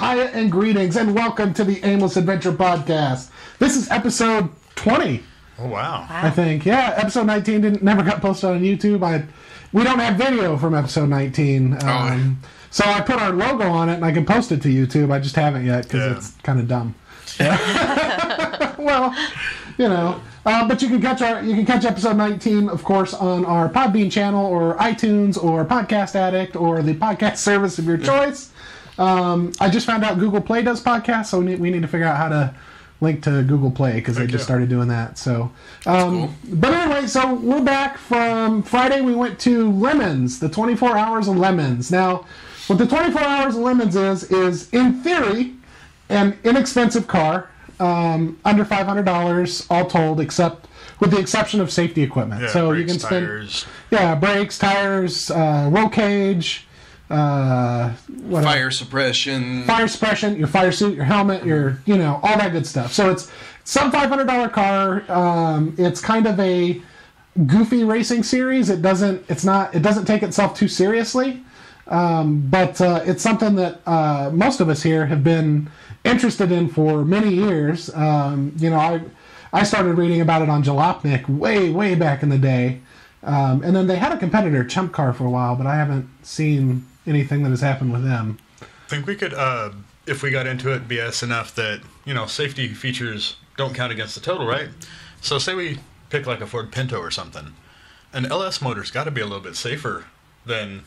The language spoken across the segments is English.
hi, and greetings, and welcome to the Aimless Adventure podcast. This is episode 20. Oh, wow. I think. Yeah, episode 19 never got posted on YouTube. We don't have video from episode 19. So I put our logo on it, and I can post it to YouTube. I just haven't yet, because it's kind of dumb. Well, you know. But you can catch episode 19, of course, on our Podbean channel, or iTunes, or Podcast Addict, or the podcast service of your choice. I just found out Google Play does podcasts, so we need to figure out how to link to Google Play, because they just started doing that. So, cool. But anyway, so we're back from Friday. We went to LeMons, the 24 Hours of LeMons. Now, what the 24 Hours of LeMons is in theory, an inexpensive car. Under $500 all told, except with the exception of safety equipment. Yeah, so brakes, you can spend tires. Brakes, tires, roll cage, fire suppression, your fire suit, your helmet, all that good stuff. So it's some $500 car. It's kind of a goofy racing series. It doesn't take itself too seriously, but it's something that most of us here have been interested in for many years. I started reading about it on Jalopnik way back in the day, and then they had a competitor, Chump Car, for a while, but I haven't seen anything that has happened with them. I think we could, if we got into it, BS enough that safety features don't count against the total, right? So say we pick like a Ford Pinto or something, an LS motor's got to be a little bit safer than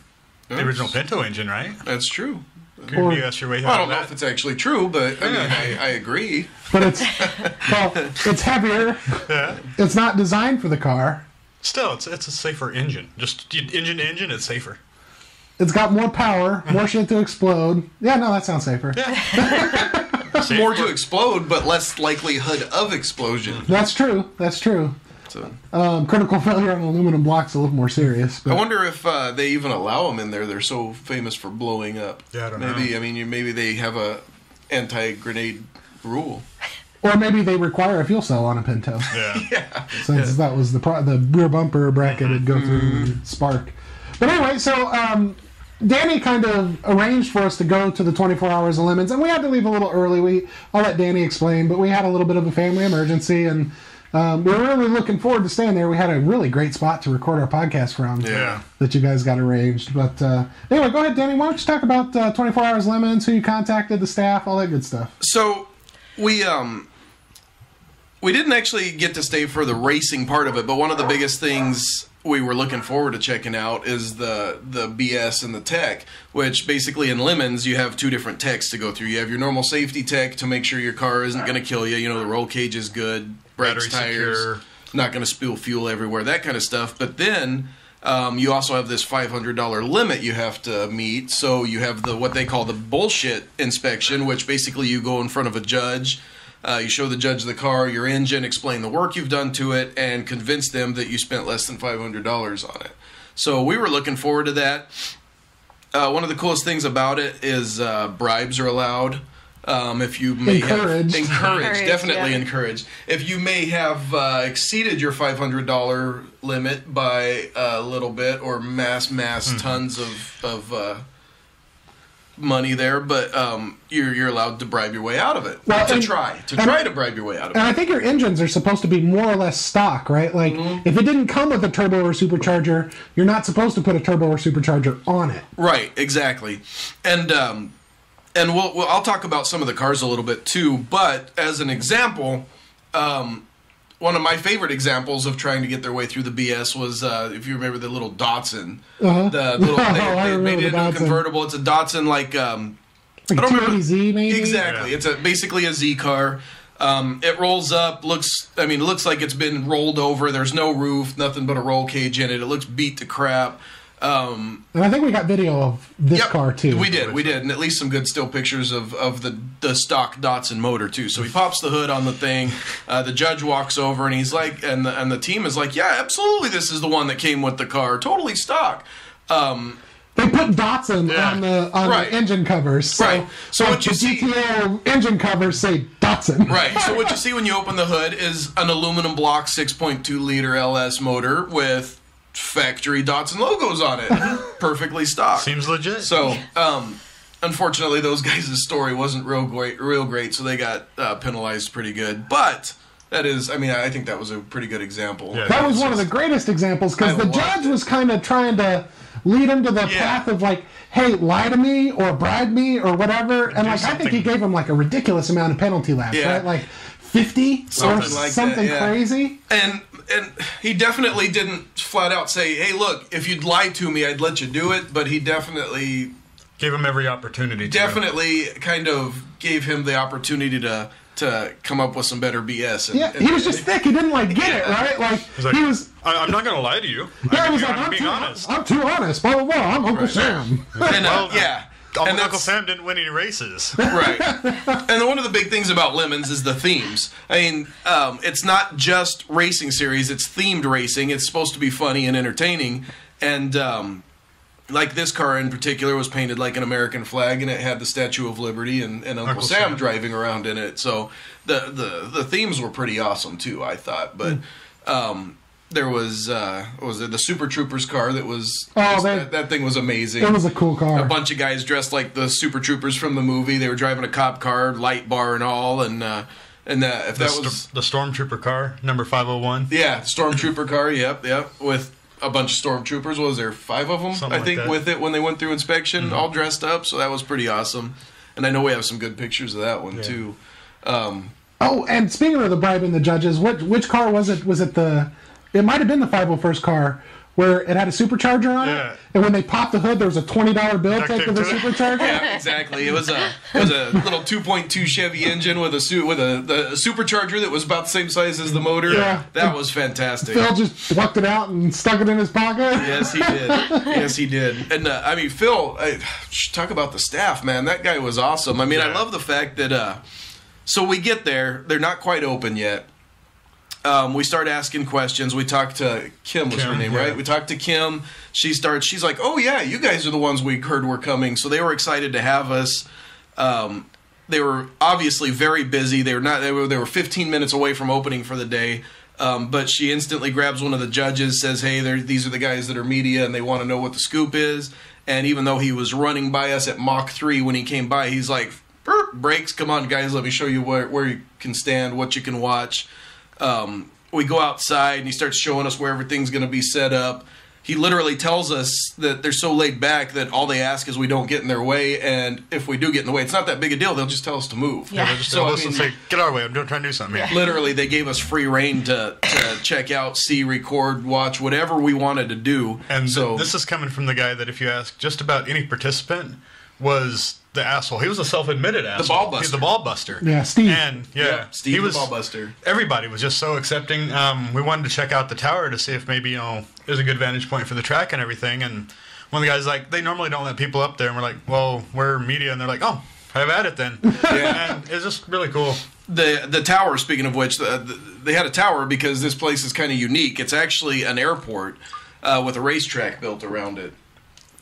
the original Pinto engine, right? That's true. Could you ask your way out? I don't know if it's actually true, but I agree. But it's heavier. Yeah. It's not designed for the car. Still, it's a safer engine. Just engine to engine, it's safer. It's got more power, more shit to explode. Yeah, no, that sounds safer. Yeah. More to explode, but less likelihood of explosion. That's true. Critical failure on aluminum blocks a little more serious. But. I wonder if they even allow them in there. They're so famous for blowing up. Yeah, I don't know. Maybe they have a anti-grenade rule. Or maybe they require a fuel cell on a Pinto. Yeah. Since that was the rear bumper bracket would go through and spark. But anyway, so Danny kind of arranged for us to go to the 24 Hours of LeMons, and we had to leave a little early. I'll let Danny explain, but we had a little bit of a family emergency, and we were really looking forward to staying there. We had a really great spot to record our podcast from that you guys got arranged. But anyway, go ahead, Danny. Why don't you talk about 24 Hours LeMons, who you contacted, the staff, all that good stuff. So we didn't actually get to stay for the racing part of it, but one of the biggest things we were looking forward to checking out is the BS and the tech, which basically in LeMons you have two different techs to go through. You have your normal safety tech to make sure your car isn't going to kill you. The roll cage is good, brakes, tires, secure, not going to spill fuel everywhere, that kind of stuff. But then you also have this $500 limit you have to meet. So you have what they call the bullshit inspection, which basically you go in front of a judge. You show the judge the car, your engine, explain the work you've done to it, and convince them that you spent less than $500 on it. So we were looking forward to that. One of the coolest things about it is bribes are allowed. If you may encouraged, definitely encouraged. If you may have exceeded your $500 limit by a little bit, or mass tons of money there, but you're allowed to bribe your way out of it. Well, to try to bribe your way out of it. And I think your engines are supposed to be more or less stock, right? Like, if it didn't come with a turbo or supercharger, you're not supposed to put a turbo or supercharger on it. Right, exactly. And I'll talk about some of the cars a little bit too, but as an example, one of my favorite examples of trying to get their way through the BS was, if you remember the little Datsun. The little, they made it into a convertible. It's a Datsun like I don't remember. Z maybe? Exactly. Yeah. It's basically a Z car. It rolls up, looks like it's been rolled over. There's no roof, nothing but a roll cage in it. It looks beat to crap. And I think we got video of this car too. We did, and at least some good still pictures of the stock Datsun motor too. So he pops the hood on the thing. The judge walks over and he's like, and the team is like, yeah, absolutely, this is the one that came with the car, totally stock. They put Datsun on the engine covers. So, so what you see, GTO engine covers say Datsun. Right. So what you see when you open the hood is an aluminum block 6.2 liter LS motor with factory Datsun logos on it, perfectly stock. Seems legit. So, unfortunately, those guys' story wasn't real great, so they got penalized pretty good. But that is, I mean, I think that was a pretty good example. Yeah, that was one of the greatest examples, because the judge was kind of trying to lead him to the path of like, hey, lie to me or bribe me or whatever. And like, I think he gave him like a ridiculous amount of penalty laps, right? Like 50 something or like something that, crazy. And he definitely didn't flat out say, hey, look, if you'd lie to me, I'd let you do it. But he definitely gave him every opportunity. Definitely kind of gave him the opportunity to come up with some better BS. He was just thick. He didn't like get it, right? Like he was. I'm not going to lie to you. Yeah, he was like, I'm too honest. Blah blah blah. I'm Uncle Sam. And, and Uncle Sam didn't win any races. Right. And one of the big things about LeMons is the themes. I mean, it's not just racing series. It's themed racing. It's supposed to be funny and entertaining. And like this car in particular was painted like an American flag, and it had the Statue of Liberty and Uncle Sam driving around in it. So the themes were pretty awesome too, I thought. But there was what was it, the Super Troopers car that was that thing was amazing. It was a cool car. A bunch of guys dressed like the Super Troopers from the movie. They were driving a cop car, light bar and all, and if that was the Stormtrooper car, number 501. Yeah, Stormtrooper car. Yep, with a bunch of stormtroopers. Was there 5 of them? Something I think like that. with it when they went through inspection, all dressed up. So that was pretty awesome. And I know we have some good pictures of that one too. Oh, and speaking of the bribing the judges, which car was it? Was it the? It might have been the 501st car where it had a supercharger on it, and when they popped the hood, there was a $20 bill taken with a supercharger. Yeah, exactly. It was a little 2.2 Chevy engine with the supercharger that was about the same size as the motor. Yeah, that was fantastic. Phil just plucked it out and stuck it in his pocket. Yes, he did. Yes, he did. And I mean, Phil, talk about the staff, man. That guy was awesome. I mean, I love the fact that. So we get there; they're not quite open yet. We start asking questions. We talked to Kim, was her name, right? We talked to Kim. She's like, oh, yeah, you guys are the ones we heard were coming. So they were excited to have us. They were obviously very busy. They were 15 minutes away from opening for the day. But she instantly grabs one of the judges, says, hey, these are the guys that are media, and they want to know what the scoop is. And even though he was running by us at Mach 3 when he came by, he's like, brakes, come on, guys, let me show you where you can stand, what you can watch. We go outside and he starts showing us where everything's going to be set up. He literally tells us that they're so laid back that all they ask is we don't get in their way, and if we do get in the way, it's not that big a deal. They'll just tell us to move. Yeah, they'll just tell us and say, get our way, I'm trying to do something here. Literally, they gave us free reign to check out, see, record, watch, whatever we wanted to do. And so this is coming from the guy that if you ask just about any participant was the asshole. He was a self-admitted asshole. The ball buster. He's the ball buster. Yeah, Steve. And Steve he was the ball buster. Everybody was just so accepting. We wanted to check out the tower to see if maybe there's a good vantage point for the track and everything. And one of the guys like, they normally don't let people up there, and we're like, well, we're media, and they're like, oh, have at it then. And it's just really cool. The tower, speaking of which, they had a tower because this place is kind of unique. It's actually an airport with a racetrack built around it.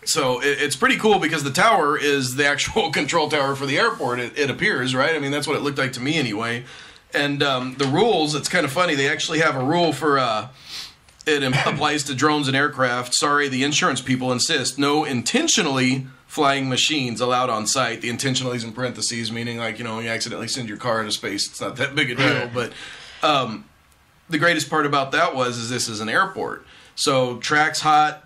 So it's pretty cool because the tower is the actual control tower for the airport, it appears, right? I mean, that's what it looked like to me anyway. And the rules, it's kind of funny. They actually have a rule for it applies to drones and aircraft. Sorry, the insurance people insist. No intentionally flying machines allowed on site. The intentionally is in parentheses, meaning like, you accidentally send your car into space. It's not that big a deal. But the greatest part about that is this is an airport. So track's hot.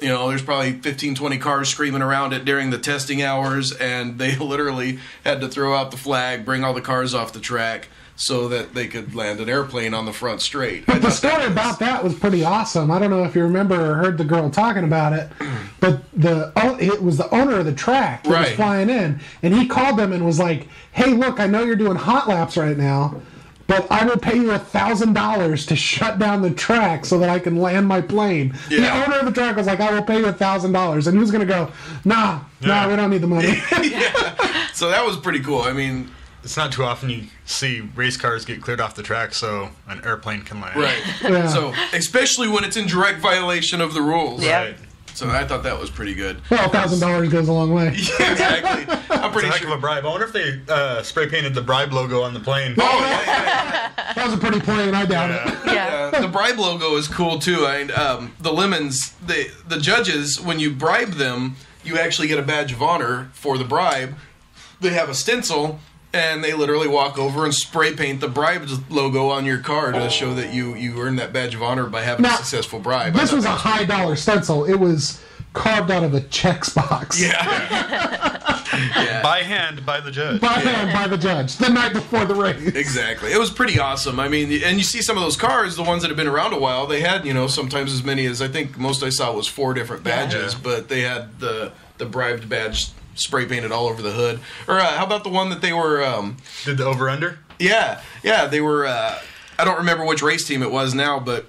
There's probably 15, 20 cars screaming around it during the testing hours, and they literally had to throw out the flag, bring all the cars off the track so that they could land an airplane on the front straight. But the story about that was pretty awesome. I don't know if you remember or heard the girl talking about it, but it was the owner of the track that was flying in, and he called them and was like, hey, look, I know you're doing hot laps right now, but I will pay you $1,000 to shut down the track so that I can land my plane. Yeah. The owner of the track was like, I will pay you $1,000. And he was going to go, nah, we don't need the money. So that was pretty cool. I mean, it's not too often you see race cars get cleared off the track so an airplane can land. Right. Yeah. So, especially when it's in direct violation of the rules. Yeah. Right. So I thought that was pretty good. Well, $1,000 goes a long way. Yeah, exactly. I'm pretty it's a heck of a bribe. I wonder if they spray painted the bribe logo on the plane. Oh, yeah. That was a pretty plane. I doubt it. Yeah. The bribe logo is cool too. The LeMons, the judges, when you bribe them, you actually get a badge of honor for the bribe. They have a stencil, and they literally walk over and spray paint the bribe logo on your car to show that you earned that badge of honor by having a successful bribe. This was a high dollar stencil. It was carved out of a checks box. Yeah. By hand, by the judge. By hand, by the judge, the night before the race. Exactly. It was pretty awesome. I mean, and you see some of those cars, the ones that have been around a while, they had, sometimes as many as, I think most I saw was 4 different badges, but they had the bribed badge spray painted all over the hood. Or how about the one that they were... Did the over-under? Yeah, they were... I don't remember which race team it was now, but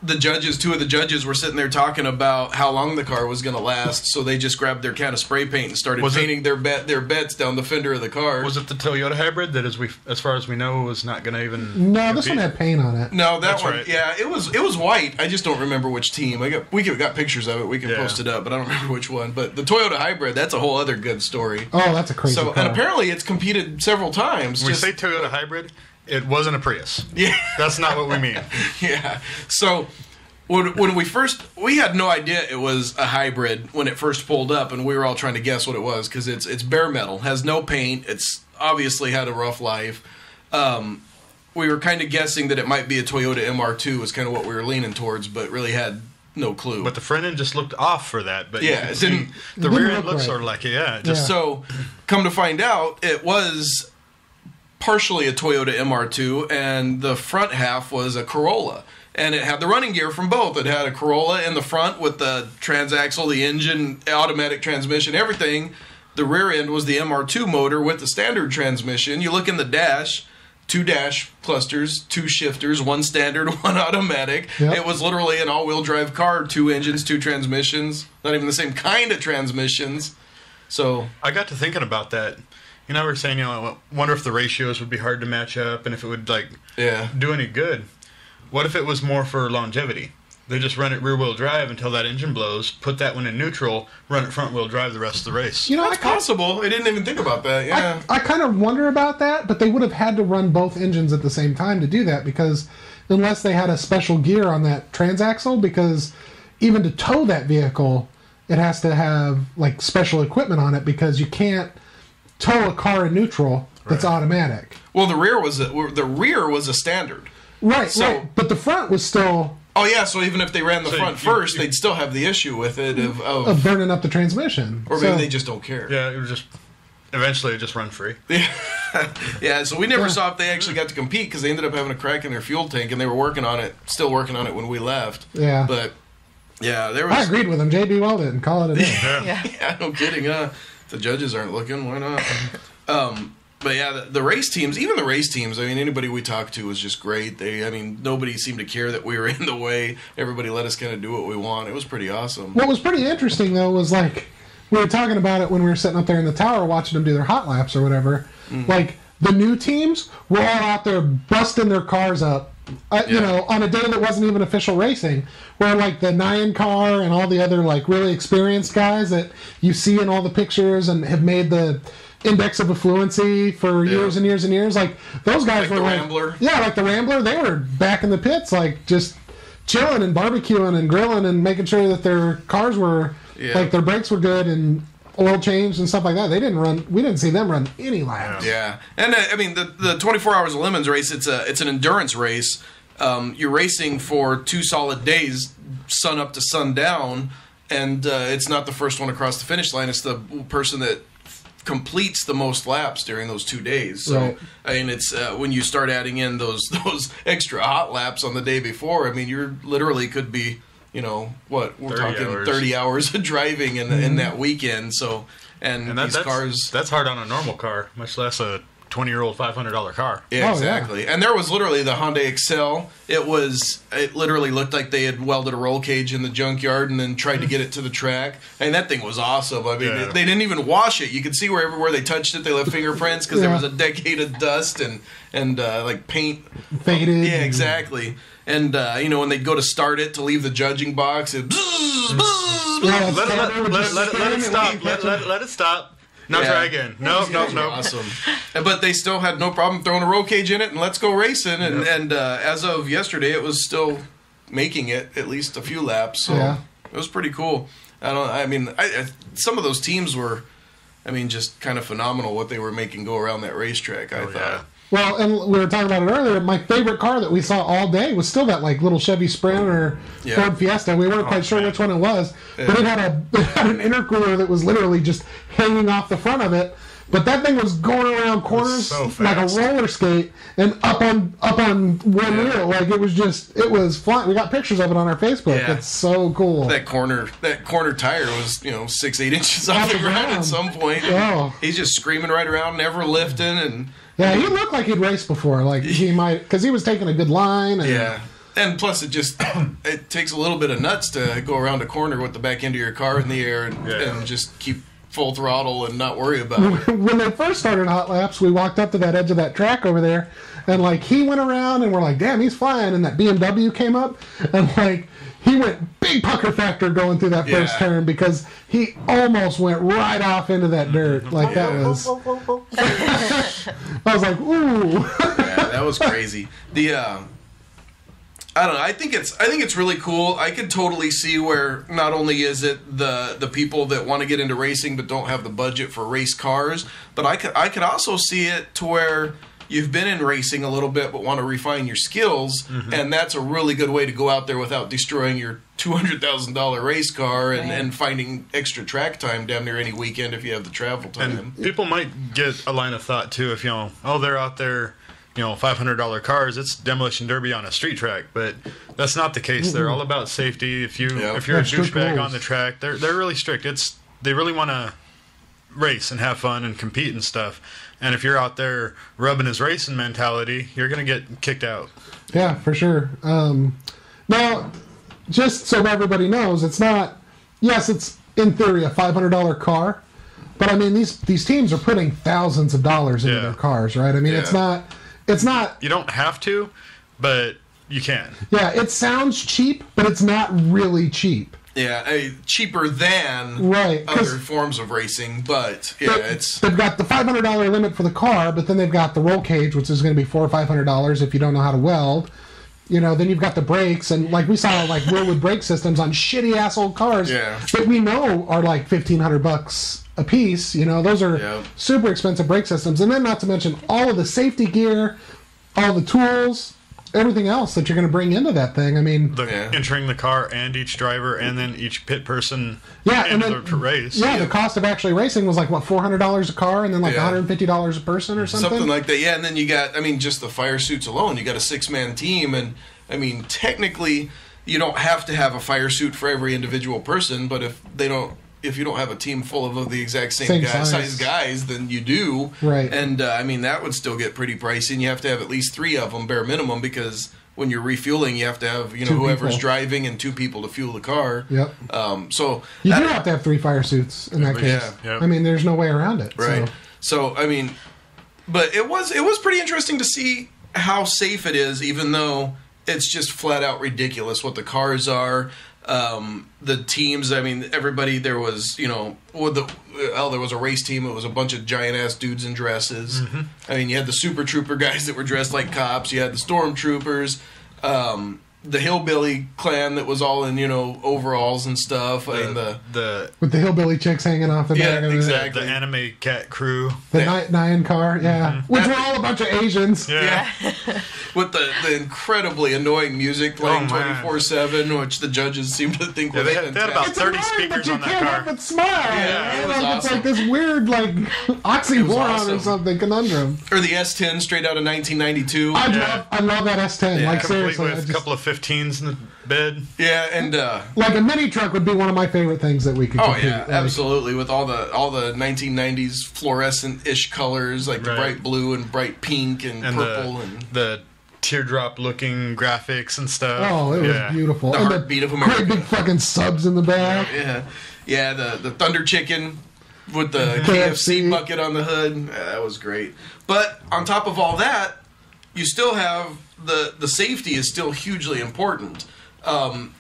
two of the judges were sitting there talking about how long the car was going to last, so they just grabbed their can of spray paint and started painting their bets down the fender of the car. Was it the Toyota hybrid that, as far as we know, was not going to even... No, this one had paint on it. No, That's one, right. Yeah, it was white. I just don't remember which team. We got pictures of it. We can post it up, but I don't remember which one. But the Toyota hybrid, that's a whole other good story. Oh, that's a crazy car. And apparently it's competed several times. When we say Toyota hybrid, it wasn't a Prius. Yeah. That's not what we mean. Yeah. So... When we had no idea it was a hybrid when it first pulled up, and we were all trying to guess what it was because it's bare metal, has no paint, it's obviously had a rough life. We were kind of guessing that it might be a Toyota MR2 was kind of what we were leaning towards, but really had no clue. But the front end just looked off for that. But yeah, it didn't. The rear end looks sort of like it. Yeah, So, come to find out, it was partially a Toyota MR2, and the front half was a Corolla. And it had the running gear from both. It had a Corolla in the front with the transaxle, the engine, automatic transmission, everything. The rear end was the MR2 motor with the standard transmission. You look in the dash, 2 dash clusters, 2 shifters, 1 standard, 1 automatic. Yep. It was literally an all-wheel drive car, 2 engines, 2 transmissions. Not even the same kind of transmissions. So I got to thinking about that. We were saying, I wonder if the ratios would be hard to match up and if it would do any good. What if it was more for longevity? They just run it rear-wheel drive until that engine blows, put that one in neutral, run it front-wheel drive the rest of the race. That's possible. I didn't even think about that, yeah. I kind of wonder about that, but they would have had to run both engines at the same time to do that, because unless they had a special gear on that transaxle, because even to tow that vehicle, it has to have special equipment on it, because you can't tow a car in neutral that's automatic. Well, the rear was a standard. Right. But the front was still... Oh, yeah, so even if they ran the front first, they'd still have the issue with it of burning up the transmission. Or maybe they just don't care. Yeah, it would eventually just run free. Yeah, so we never saw if they actually got to compete because they ended up having a crack in their fuel tank, and they were still working on it when we left. Yeah. But, yeah, there was... I agreed with them. JB welded and call it a day. Yeah, no kidding. If the judges aren't looking, why not? But yeah, the race teams, even the race teams, anybody we talked to was just great. Nobody seemed to care that we were in the way. Everybody let us kind of do what we want. It was pretty awesome. What was pretty interesting, though, was we were talking about it when we were sitting up there in the tower watching them do their hot laps or whatever. Mm-hmm. The new teams were all out there busting their cars up, on a day that wasn't even official racing, where the Nyan car and all the other really experienced guys that you see in all the pictures and have made the index of affluency for years and years and years. Those guys were the Rambler. Yeah, the Rambler. They were back in the pits, just chilling and barbecuing and grilling and making sure that their cars were their brakes were good and oil changed and stuff like that. They didn't run. We didn't see them run any laps. Yeah, and the 24 Hours of LeMons race. It's an endurance race. You're racing for 2 solid days, sun up to sundown, and it's not the first one across the finish line. It's the person that completes the most laps during those 2 days. So it's when you start adding in those extra hot laps on the day before. You literally could be we're talking 30 hours of driving in that weekend. So and these cars, that's hard on a normal car, much less a 20-year-old $500 car. Yeah, exactly. Yeah. And there was literally the Hyundai Excel. It literally looked like they had welded a roll cage in the junkyard and then tried to get it to the track. And that thing was awesome. They didn't even wash it. You could see where everywhere they touched it, they left fingerprints because there was a decade of dust and paint faded. Yeah, exactly. And when they'd go to start it to leave the judging box, it let it stop. Let it stop. Now try again. No. Awesome. But they still had no problem throwing a roll cage in it and let's go racing. And as of yesterday, it was still making it at least a few laps. So it was pretty cool. Some of those teams were, just kind of phenomenal what they were making go around that racetrack. I thought. Yeah. Well, and we were talking about it earlier. My favorite car that we saw all day was still that little Chevy Sprint or Ford Fiesta. We weren't quite sure which one it was, but it had an intercooler that was literally just hanging off the front of it. But that thing was going around corners like a roller skate and up on one wheel. Like it was flying. We got pictures of it on our Facebook. Yeah. It's so cool. That corner tire was 6-8 inches off the ground at some point. Oh. He's just screaming right around, never lifting, and. Yeah, he looked like he'd raced before. Like he might, because he was taking a good line. And, and plus it takes a little bit of nuts to go around a corner with the back end of your car in the air and just keep full throttle and not worry about it. When they first started Hot Laps, we walked up to that edge of that track over there, and he went around, and we're like, "Damn, he's flying!" And that BMW came up, and he went big pucker factor going through that first turn because he almost went right off into that dirt. That was. I was like, ooh. Yeah, that was crazy. I don't know. I think it's really cool. I could totally see where not only is it the people that want to get into racing but don't have the budget for race cars, but I could also see it to where you've been in racing a little bit but want to refine your skills, and that's a really good way to go out there without destroying your $200,000 race car and finding extra track time down there any weekend if you have the travel time. And people might get a line of thought too if they're out there, $500 cars, it's demolition derby on a street track, but that's not the case. They're all about safety. If you're a douchebag on the track, they're really strict. They really want to race and have fun and compete and stuff. And if you're out there rubbing his racing mentality, you're going to get kicked out. Yeah, for sure. Now, just so everybody knows, it's not... Yes, it's, in theory, a $500 car. But, these teams are putting thousands of dollars into their cars, right? It's not... You don't have to, but you can. Yeah, it sounds cheap, but it's not really cheap. Yeah, cheaper than other forms of racing, but they've got the $500 limit for the car, but then they've got the roll cage, which is going to be $400 or $500 if you don't know how to weld. Then you've got the brakes, and we saw Willwood brake systems on shitty ass old cars that we know are $1,500 a piece. Those are super expensive brake systems, and then not to mention all of the safety gear, all the tools. Everything else that you're going to bring into that thing. Entering the car and each driver and then each pit person into the race. Yeah, the cost of actually racing was $400 a car and then $150 a person or something. Something like that, yeah. And then you got, just the fire suits alone. You got a 6-man team, and technically you don't have to have a fire suit for every individual person, but if you don't have a team full of the exact same size guys, then you do. Right. And, that would still get pretty pricey, and you have to have at least 3 of them, bare minimum, because when you're refueling, you have to have, whoever's driving and 2 people to fuel the car. Yep. So you do have to have 3 fire suits in that case. Yeah. There's no way around it. Right. So but it was pretty interesting to see how safe it is, even though it's just flat out ridiculous what the cars are. The teams, everybody, there was, there was a race team. It was a bunch of giant-ass dudes in dresses. Mm-hmm. You had the Super Trooper guys that were dressed like cops. You had the Stormtroopers. The Hillbilly clan that was all in, overalls and stuff. With the Hillbilly chicks hanging off the back of it. Exactly. The anime cat crew. The Nyan car, Mm-hmm. Which were all a bunch of Asians. Yeah. With the incredibly annoying music playing 24/7, which the judges seem to think was fantastic. They had about 30 speakers on that car. You can't help but smile. Yeah, it was awesome. It's this weird, oxymoron or something, conundrum. Or the S10 straight out of 1992. I love that S10. Yeah. Seriously. With a couple of 15s in the bed. Yeah, and a mini truck would be one of my favorite things that we could compete. Oh yeah, absolutely. With all the 1990s fluorescent-ish colors, the bright blue and bright pink and purple and the teardrop-looking graphics and stuff. Oh, it was beautiful. The heartbeat of America. Great big fucking subs in the back. Yeah. The Thunder Chicken with the KFC bucket on the hood. Yeah, that was great. But on top of all that, you still have the safety is still hugely important.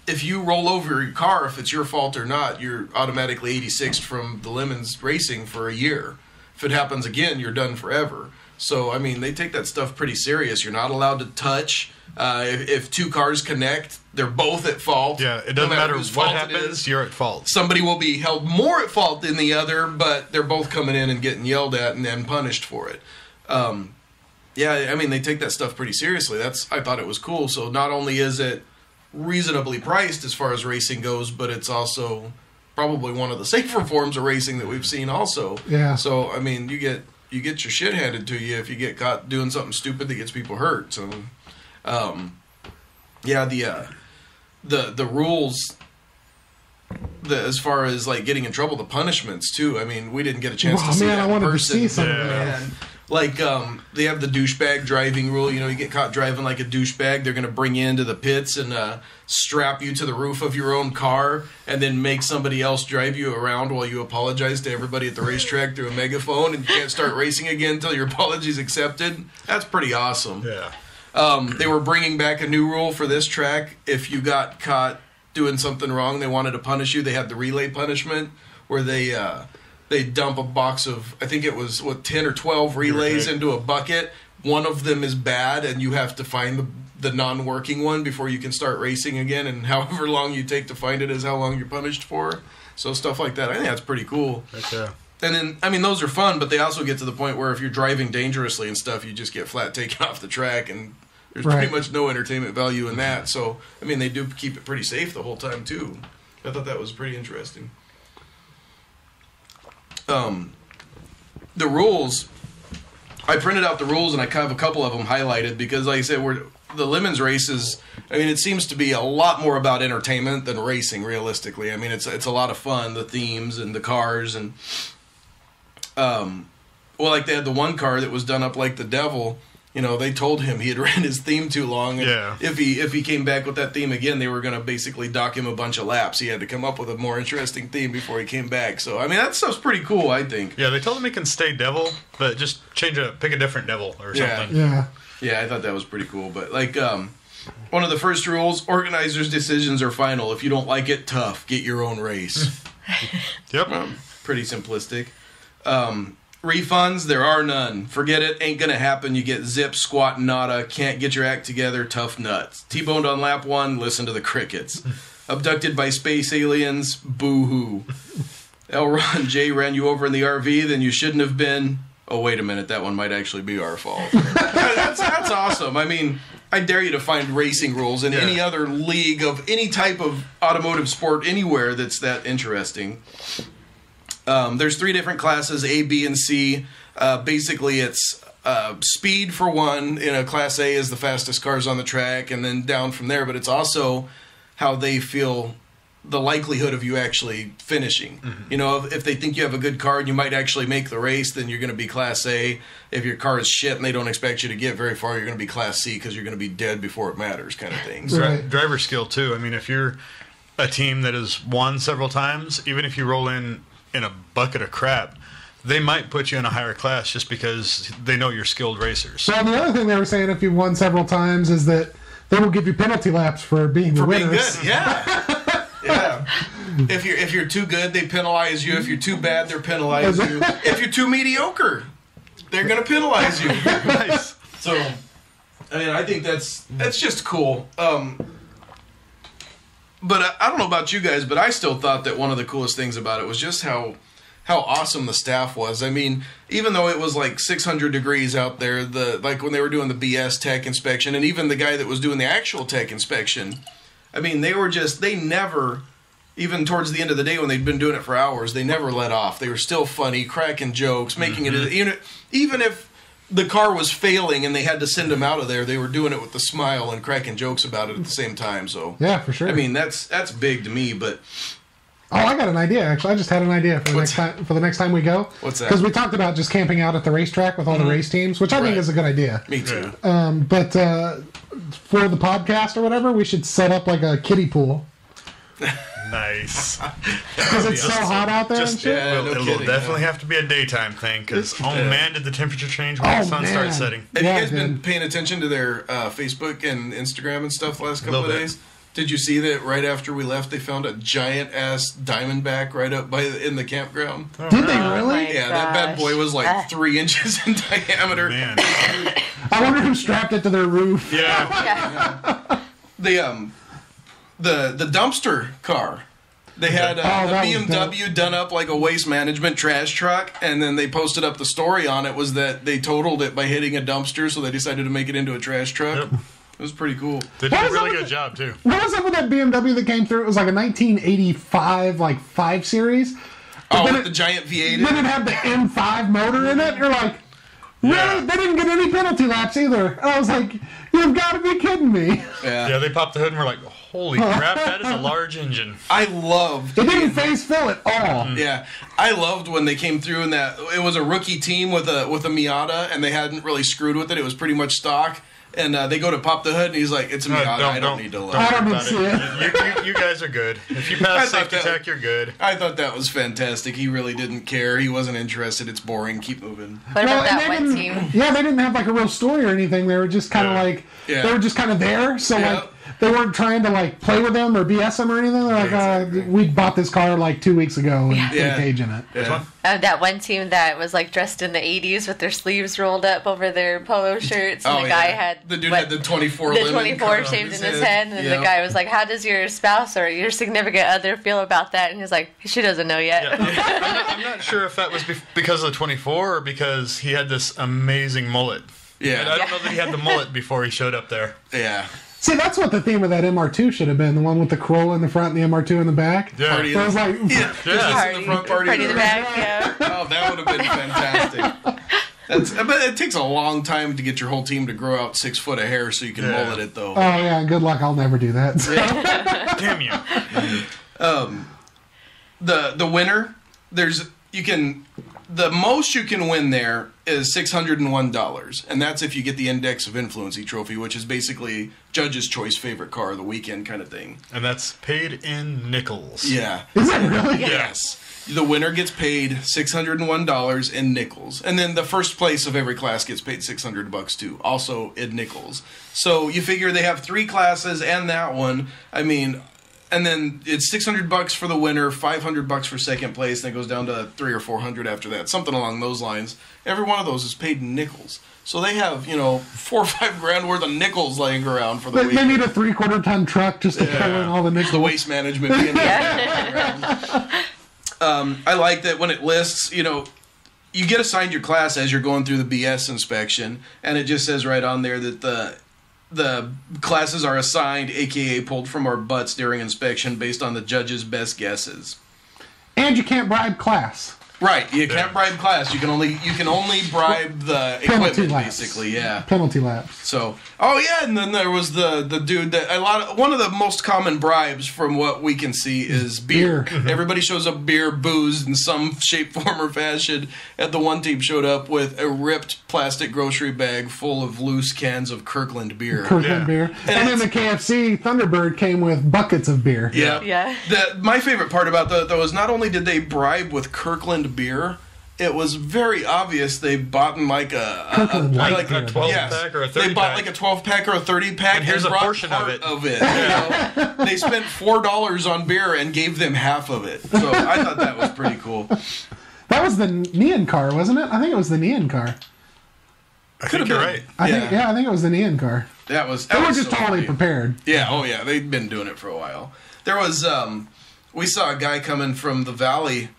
If you roll over your car, if it's your fault or not, you're automatically 86'd from the LeMons racing for a year. If it happens again, you're done forever. So, I mean, they take that stuff pretty serious. You're not allowed to touch. If two cars connect, they're both at fault. Yeah, it doesn't matter what happens, you're at fault. Somebody will be held more at fault than the other, but they're both coming in and getting yelled at and then punished for it. Yeah, I mean, they take that stuff pretty seriously. I thought it was cool. So not only is it reasonably priced as far as racing goes, but it's also probably one of the safer forms of racing that we've seen also. Yeah. So, I mean, you get your shit handed to you if you get caught doing something stupid that gets people hurt. So, yeah, the rules, as far as like getting in trouble, the punishments too. I mean, we didn't get a chance to see that I wanted in person. to see some of that. And, like, they have the douchebag driving rule. You know, you get caught driving like a douchebag, they're going to bring you into the pits and strap you to the roof of your own car and then make somebody else drive you around while you apologize to everybody at the racetrack through a megaphone, and you can't start racing again until your apology's accepted. That's pretty awesome. Yeah. They were bringing back a new rule for this track. If you got caught doing something wrong, they wanted to punish you. They had the relay punishment where they dump a box of, I think it was, 10 or 12 relays into a bucket. One of them is bad, and you have to find the non-working one before you can start racing again, and however long you take to find it is how long you're punished for. So stuff like that. I think that's pretty cool. Yeah. And then, I mean, those are fun, but they also get to the point where if you're driving dangerously and stuff, you just get flat taken off the track, and there's pretty much no entertainment value in that. So, I mean, they do keep it pretty safe the whole time, too. I thought that was pretty interesting. The rules, I printed out the rules and I have a couple of them highlighted because, like I said, the LeMons races, I mean, it seems to be a lot more about entertainment than racing, realistically. I mean, it's a lot of fun, the themes and the cars, and like they had the one car that was done up like the devil. You know, they told him he had ran his theme too long. And if he came back with that theme again, they were going to basically dock him a bunch of laps. He had to come up with a more interesting theme before he came back. So, I mean, that stuff's pretty cool, I think. Yeah, they told him he can stay devil, but just pick a different devil or something. Yeah, I thought that was pretty cool. But, like, one of the first rules, organizers' decisions are final. If you don't like it, tough. Get your own race. Yep. Pretty simplistic. Refunds, there are none. Forget it, ain't gonna happen. You get zip, squat, nada. Can't get your act together, tough nuts. T-boned on lap 1, listen to the crickets. Abducted by space aliens, boo-hoo. L-Ron J ran you over in the RV, then you shouldn't have been. Oh, wait a minute, that one might actually be our fault. That's awesome. I mean, I dare you to find racing rules in any other league of any type of automotive sport anywhere that's that interesting. There's 3 different classes, A, B, and C. Basically, it's speed for one. In a Class A is the fastest cars on the track, and then down from there. But it's also how they feel the likelihood of you actually finishing. Mm-hmm. You know, if they think you have a good car and you might actually make the race, then you're going to be Class A. If your car is shit and they don't expect you to get very far, you're going to be Class C because you're going to be dead before it matters, kind of thing. So, driver skill, too. I mean, if you're a team that has won several times, even if you roll in a bucket of crap, they might put you in a higher class just because they know you're skilled racers. So the other thing they were saying, if you've won several times, is that they will give you penalty laps for being the winners. Being good, yeah. Yeah. If you're too good, they penalize you. If you're too bad, they're penalize you. If you're too mediocre, they're going to penalize you. Nice. So, I mean, I think that's just cool. But I don't know about you guys, but I still thought that one of the coolest things about it was just how awesome the staff was. I mean, even though it was like 600 degrees out there, like when they were doing the BS tech inspection, and even the guy that was doing the actual tech inspection, I mean, they never, even towards the end of the day when they'd been doing it for hours, they never let off. They were still funny, cracking jokes, making it, even if the car was failing and they had to send them out of there, they were doing it with a smile and cracking jokes about it at the same time. So yeah, for sure. I mean, that's big to me. But I got an idea. Actually, I just had an idea for the next time we go. What's that? Because we talked about just camping out at the racetrack with all the race teams, which I think is a good idea. Me too. But for the podcast or whatever, we should set up like a kiddie pool. Nice. Because it's so hot out there and shit. Yeah, it'll definitely have to be a daytime thing, because, man, did the temperature change when the sun starts setting. Have you guys been paying attention to their Facebook and Instagram and stuff the last couple of days? Did you see that right after we left, they found a giant-ass diamondback right up in the campground? Did they really? Yeah, that bad boy was like 3 inches in diameter. Man. I wonder who strapped it to their roof. Yeah. The dumpster car. They had a BMW done up like a waste management trash truck, and then they posted up the story on it was that they totaled it by hitting a dumpster, so they decided to make it into a trash truck. Yep. It was pretty cool. They did a really good job, too. What was up with that BMW that came through? It was like a 1985, 5 Series. With the giant V8 Then it had the M5 motor in it. You're like, really? Yeah. They didn't get any penalty laps either. And I was like, you've got to be kidding me. Yeah, they popped the hood and we're like, holy crap, that is a large engine. I loved it. Didn't phase fill at all. Yeah, I loved when they came through and that it was a rookie team with a Miata, and they hadn't really screwed with it. It was pretty much stock. And they go to pop the hood, and he's like, "It's a Miata. I don't need to look." I don't need to see it. You guys are good. If you pass safety tech, you're good. I thought that was fantastic. He really didn't care. He wasn't interested. It's boring. Keep moving. What about that one team? Yeah, they didn't have like a real story or anything. They were just kind of they were just kind of there. So like they weren't trying to like play with them or BS them or anything. They're like, exactly. We bought this car like 2 weeks ago and put a cage in it. Which one? That one team that was like dressed in the 80s with their sleeves rolled up over their polo shirts, and the guy had the dude had the 24 shaved in his head, and the guy was like, "How does your spouse or your significant other feel about that?" And he's like, "She doesn't know yet." Yeah. I'm not sure if that was because of the 24 or because he had this amazing mullet. Yeah, and I don't know that he had the mullet before he showed up there. Yeah. See, that's what the theme of that MR2 should have been. The one with the Corolla in the front and the MR2 in the back. Yeah. Party so I was like... in the front, party in the back, yeah. Oh, that would have been fantastic. But it takes a long time to get your whole team to grow out 6 foot of hair so you can mullet it, though. Oh, yeah, good luck. I'll never do that. So. Damn you. The winner, the most you can win there is $601, and that's if you get the Index of Influency trophy, which is basically Judge's Choice favorite car of the weekend kind of thing. And that's paid in nickels. Yeah. Is it really? Yes. The winner gets paid $601 in nickels, and then the first place of every class gets paid $600 too, also in nickels. So you figure they have 3 classes and that one. I mean. And then it's $600 for the winner, $500 for second place, and it goes down to $300 or $400 after that, something along those lines. Every one of those is paid in nickels, so they have $4 or $5 grand worth of nickels laying around for the week. They need a 3/4 ton truck just to carry in all the nickels. The waste management. I like that when it lists, you get assigned your class as you're going through the BS inspection, and it just says right on there that the classes are assigned, aka pulled from our butts during inspection based on the judge's best guesses. And you can't bribe class. Right, you can't bribe class. You can only bribe the equipment, basically. Yeah, penalty laps. So, and then there was the dude that one of the most common bribes from what we can see is beer. Everybody shows up beer, booze in some shape, form, or fashion. And the one team showed up with a ripped plastic grocery bag full of loose cans of Kirkland beer. Beer, and then the KFC Thunderbird came with buckets of beer. Yeah. My favorite part about that though is not only did they bribe with Kirkland beer, it was very obvious they bought in like a 12-pack or a 30-pack. They bought like a 12-pack or a 30-pack. And here's a portion of it. They spent $4 on beer and gave them half of it. So I thought that was pretty cool. That was the Neon car, wasn't it? I think it was the Neon car. I think you're right. I think it was the Neon car. They were just totally prepared. Yeah, they'd been doing it for a while. There was, we saw a guy coming from the valley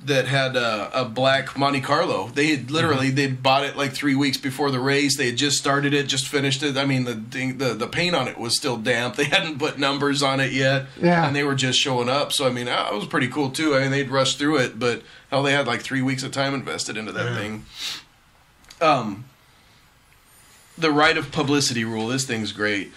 that had a black Monte Carlo. They had literally they'd bought it like 3 weeks before the race. They had just started it, just finished it. I mean, the paint on it was still damp. They hadn't put numbers on it yet, and they were just showing up. So I mean, it was pretty cool too. I mean, they'd rushed through it, but they had like 3 weeks of time invested into that thing. The right of publicity rule. This thing's great.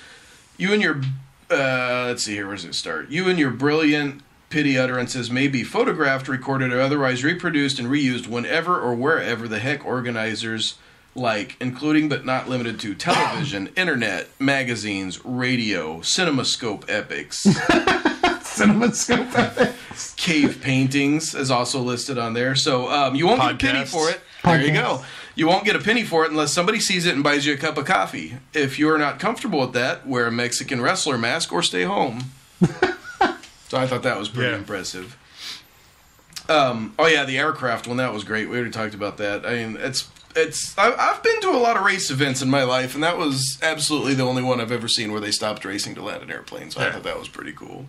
You and your let's see here. Where does it start? You and your brilliant pity utterances may be photographed, recorded, or otherwise reproduced and reused whenever or wherever the heck organizers like, including but not limited to television, internet, magazines, radio, CinemaScope epics. CinemaScope epics. Cave paintings is also listed on there. So you won't get pity for it. There you go. You won't get a penny for it unless somebody sees it and buys you a cup of coffee. If you're not comfortable with that, wear a Mexican wrestler mask or stay home. So I thought that was pretty impressive. Oh yeah, the aircraft one, that was great. We already talked about that. I mean, I've been to a lot of race events in my life, and that was absolutely the only one I've ever seen where they stopped racing to land an airplane. So I thought that was pretty cool.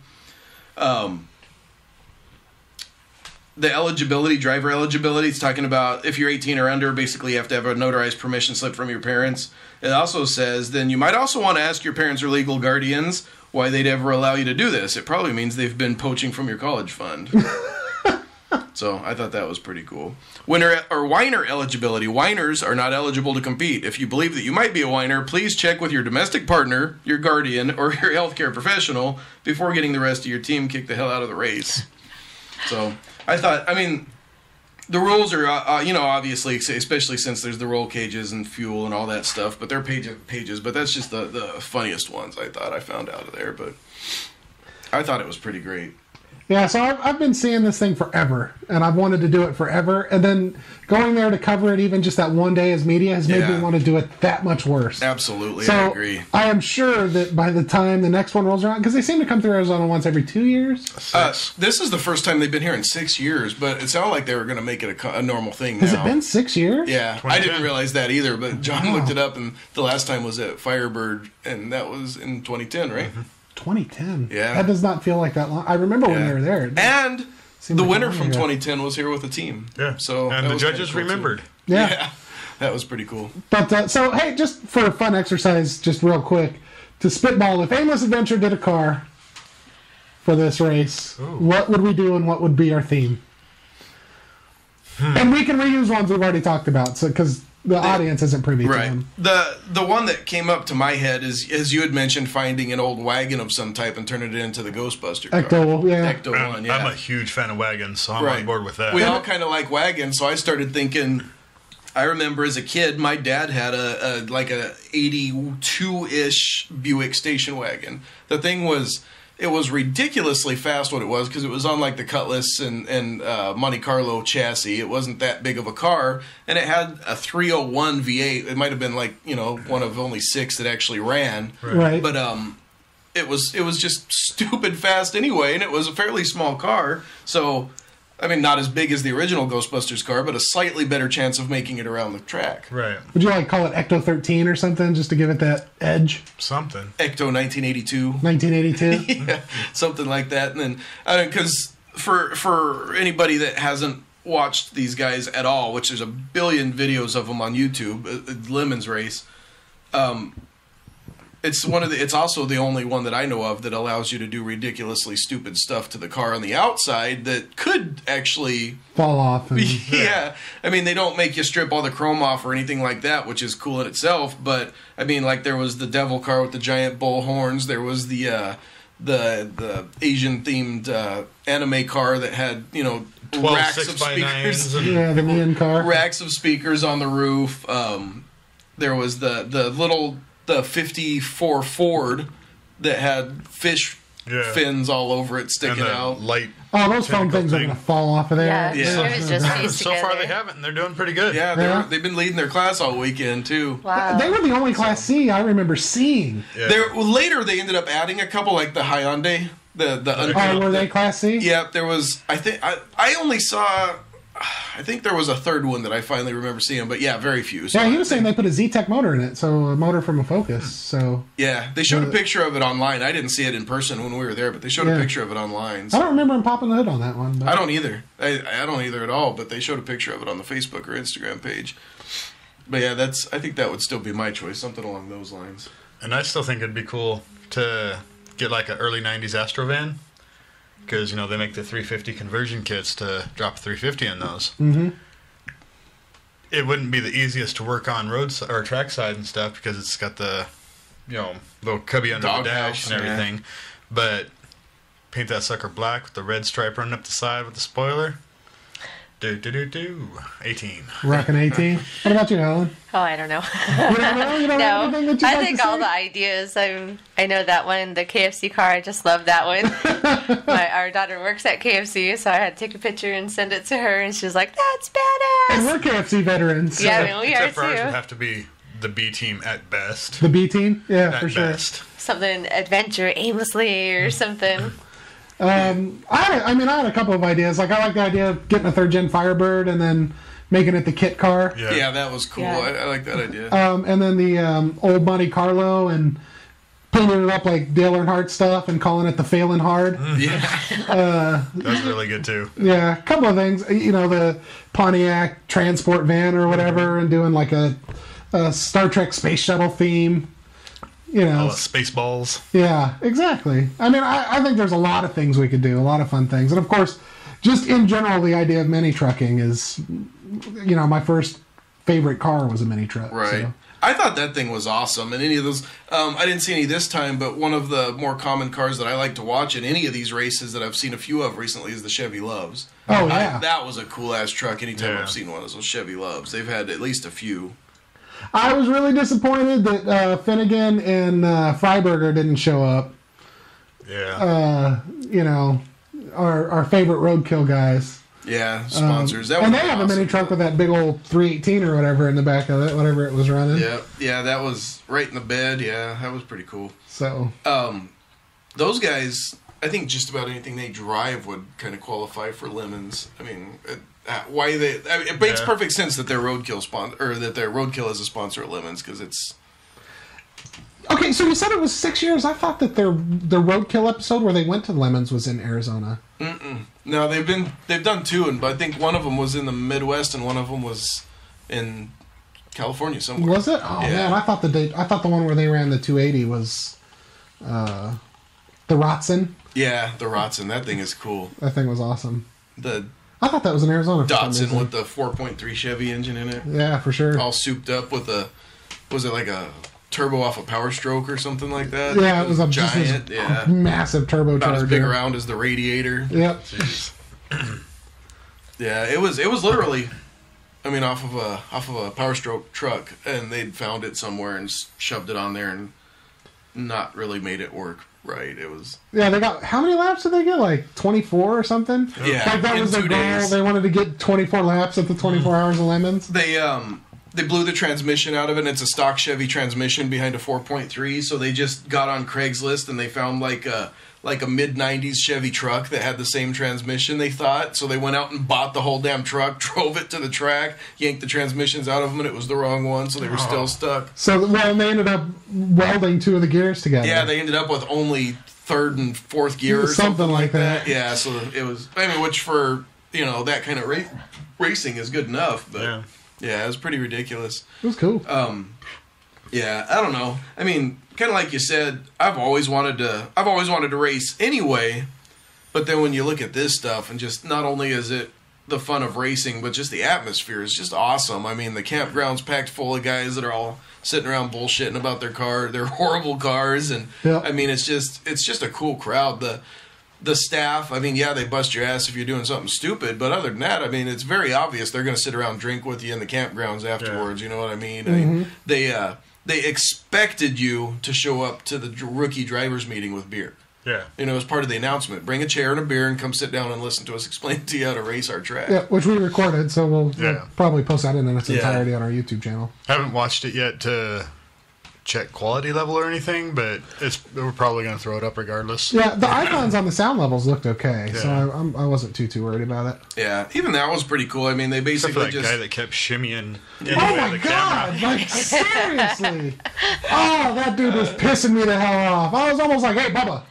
The eligibility, driver eligibility, it's talking about if you're 18 or under, basically you have to have a notarized permission slip from your parents. It also says, then you might also want to ask your parents or legal guardians why they'd ever allow you to do this. It probably means they've been poaching from your college fund. So I thought that was pretty cool. Winner or whiner eligibility. Whiners are not eligible to compete. If you believe that you might be a whiner, please check with your domestic partner, your guardian, or your healthcare professional before getting the rest of your team kicked the hell out of the race. So I thought, I mean, the rules are, obviously, especially since there's the roll cages and fuel and all that stuff, but they're pages, but that's just the funniest ones I thought I found out of there, but I thought it was pretty great. Yeah, so I've been seeing this thing forever, and I've wanted to do it forever, and then going there to cover it even just that one day as media has made me want to do it that much worse. Absolutely, so I agree. I am sure that by the time the next one rolls around, because they seem to come through Arizona once every 2 years. This is the first time they've been here in 6 years, but it sounded like they were going to make it a normal thing now. Has it been 6 years? Yeah, I didn't realize that either, but John looked it up, and the last time was at Firebird, and that was in 2010, right? Mm-hmm. 2010. Yeah. That does not feel like that long. I remember when they were there. And the winner from 2010 was here with a team. Yeah. So and the judges remembered. Yeah. That was pretty cool. But, so, hey, just for a fun exercise, just real quick, to spitball, if Aimless Adventure did a car for this race, what would we do and what would be our theme? And we can reuse ones we've already talked about, so because the audience isn't privy to them. The one that came up to my head is, as you had mentioned, finding an old wagon of some type and turning it into the Ghostbuster car. Ecto 1, yeah. I'm a huge fan of wagons, so I'm on board with that. We all kind of like wagons, so I started thinking. I remember as a kid, my dad had a 82-ish Buick station wagon. The thing was, it was ridiculously fast what it was, because it was on like the Cutlass and Monte Carlo chassis. It wasn't that big of a car, and it had a 301 V8. It might have been like, one of only 6 that actually ran. Right. But it was just stupid fast anyway, and it was a fairly small car. So, I mean, not as big as the original Ghostbusters car, but a slightly better chance of making it around the track. Right. Would you call it Ecto 13 or something, just to give it that edge? Something. Ecto 1982. 1982? Yeah, something like that. And then, because for anybody that hasn't watched these guys at all, which there's a billion videos of them on YouTube, LeMons race, it's also the only one that I know of that allows you to do ridiculously stupid stuff to the car on the outside that could actually fall off. Yeah. I mean, they don't make you strip all the chrome off or anything like that, which is cool in itself. But I mean, like there was the devil car with the giant bull horns. There was the Asian themed anime car that had 12 racks of 6x9s. The neon car. Racks of speakers on the roof. There was the 54 Ford that had fish fins all over it sticking out. Light. Oh, those foam things are going to fall off of there. Yeah. It was just pieced So far together. they haven't, and they're doing pretty good. Yeah, they've been leading their class all weekend, too. Wow. They were the only Class C I remember seeing. Yeah. Later, they ended up adding a couple, like the Hyundai. Were they Class C? Yeah, there was... I only saw... I think there was a third one that I finally remember seeing, but yeah, very few. So yeah, he was saying they put a Z-Tech motor in it, so a motor from a Focus. So yeah, they showed a picture of it online. I didn't see it in person when we were there, but they showed a picture of it online. So. I don't remember him popping the hood on that one. But. I don't either. I don't either at all, but they showed a picture of it on the Facebook or Instagram page. But yeah, I think that would still be my choice, something along those lines. And I still think it'd be cool to get like an early 90s Astrovan. Because, they make the 350 conversion kits to drop a 350 in those. Mm-hmm. It wouldn't be the easiest to work on roads or trackside and stuff because it's got the, little cubby under the dash and everything. Yeah. But paint that sucker black with the red stripe running up the side with the spoiler. 18. Rocking 18. What about you, Helen? Oh, I don't know. You don't know? You don't No, have anything that you'd I like think to all say? the ideas. I know that one, the KFC car. I just love that one. Our daughter works at KFC, so I had to take a picture and send it to her, and she was like, "That's And badass." we're KFC veterans. So. Yeah, I mean, we are Except for ours would too. have to be the B team at best. The B team? Yeah, At for sure. best. Something adventure aimlessly or something. I had a couple of ideas. Like, I like the idea of getting a third-gen Firebird and then making it the kit car. Yeah, that was cool. Yeah. I like that idea. And then the old Monte Carlo and painting it up like Dale Earnhardt stuff and calling it the Phelan Hard. Yeah. That's really good too. Yeah, a couple of things. You know, the Pontiac transport van or whatever, and doing like a Star Trek space shuttle theme. You know, All the Spaceballs. yeah, exactly. I mean, I think there's a lot of things we could do, a lot of fun things. And of course, just in general, the idea of mini trucking is, you know, my first favorite car was a mini truck. Right. So. I thought that thing was awesome. And any of those, I didn't see any this time, but one of the more common cars that I like to watch in any of these races that I've seen a few of recently is the Chevy Loves. Oh, yeah. That was a cool ass truck. Anytime Yeah. I've seen one of those Chevy Loves, they've had at least a few. I was really disappointed that Finnegan and Freiberger didn't show up. Yeah. You know, our favorite roadkill guys. Yeah, sponsors. That And was they have a awesome. mini truck with that big old 318 or whatever in the back of it, whatever it was running. Yeah, that was right in the bed. Yeah, that was pretty cool. So, Those guys, I think just about anything they drive would kind of qualify for LeMons. I mean, it makes Yeah. perfect sense that their roadkill is a sponsor at LeMons because it's. okay, so you said it was 6 years. I thought that their roadkill episode where they went to LeMons was in Arizona. No, they've done two, but I think one of them was in the Midwest and one of them was in California somewhere. Was it? Oh Yeah. man, I thought the one where they ran the 280 was the Rotson. Yeah, the Rotson. That thing is cool. That thing was awesome. The I thought that was in Arizona. For some Datsun reason. with the 4.3 Chevy engine in it. Yeah, for sure. All souped up with was it like a turbo off a Power Stroke or something like that? Yeah, it was a giant. just this Yeah, massive turbocharger. about as big around as the radiator. Yep. Yeah, it was literally, I mean, off of a Power Stroke truck, and they'd found it somewhere and shoved it on there and not really made it work right. It was Yeah, they got how many laps did they get? Like 24 or something? Yeah, Like that in was their 2 goal. days. They wanted to get 24 laps at the 24 hours of LeMons. they blew the transmission out of it, and it's a stock Chevy transmission behind a 4.3. So they just got on Craigslist and they found like a mid-90s Chevy truck that had the same transmission, they thought. So they went out and bought the whole damn truck, drove it to the track, yanked the transmissions out of them, and it was the wrong one, so they were still stuck. So, well, they ended up welding two of the gears together. Yeah, they ended up with only third and fourth gear or something like that. Yeah, so it was, I mean, which for, you know, that kind of racing is good enough, but yeah, it was pretty ridiculous. It was cool. Yeah, I don't know. I mean, kind of like you said, I've always wanted to race anyway, but then when you look at this stuff and just not only is it the fun of racing, but just the atmosphere is just awesome. I mean, the campground's packed full of guys that are all sitting around bullshitting about their horrible cars, and I mean, it's just a cool crowd. The staff, I mean, yeah, they bust your ass if you're doing something stupid, but other than that, I mean, it's very obvious they're going to sit around and drink with you in the campgrounds afterwards. You know what I mean? Mm-hmm. I mean, they expected you to show up to the rookie drivers meeting with beer. Yeah. You know, as part of the announcement, bring a chair and a beer and come sit down and listen to us explain to you how to race our track. Yeah, which we recorded, so we'll probably post that in its entirety on our YouTube channel. I haven't watched it yet to check quality level or anything, but we're probably going to throw it up regardless. Yeah, the icons on the sound levels looked okay, so I wasn't too worried about it. Yeah, even that was pretty cool. I mean, they Except for basically that guy that kept shimmying. Oh my god! Like, seriously! Oh, that dude was pissing me the hell off. I was almost like, hey, Bubba.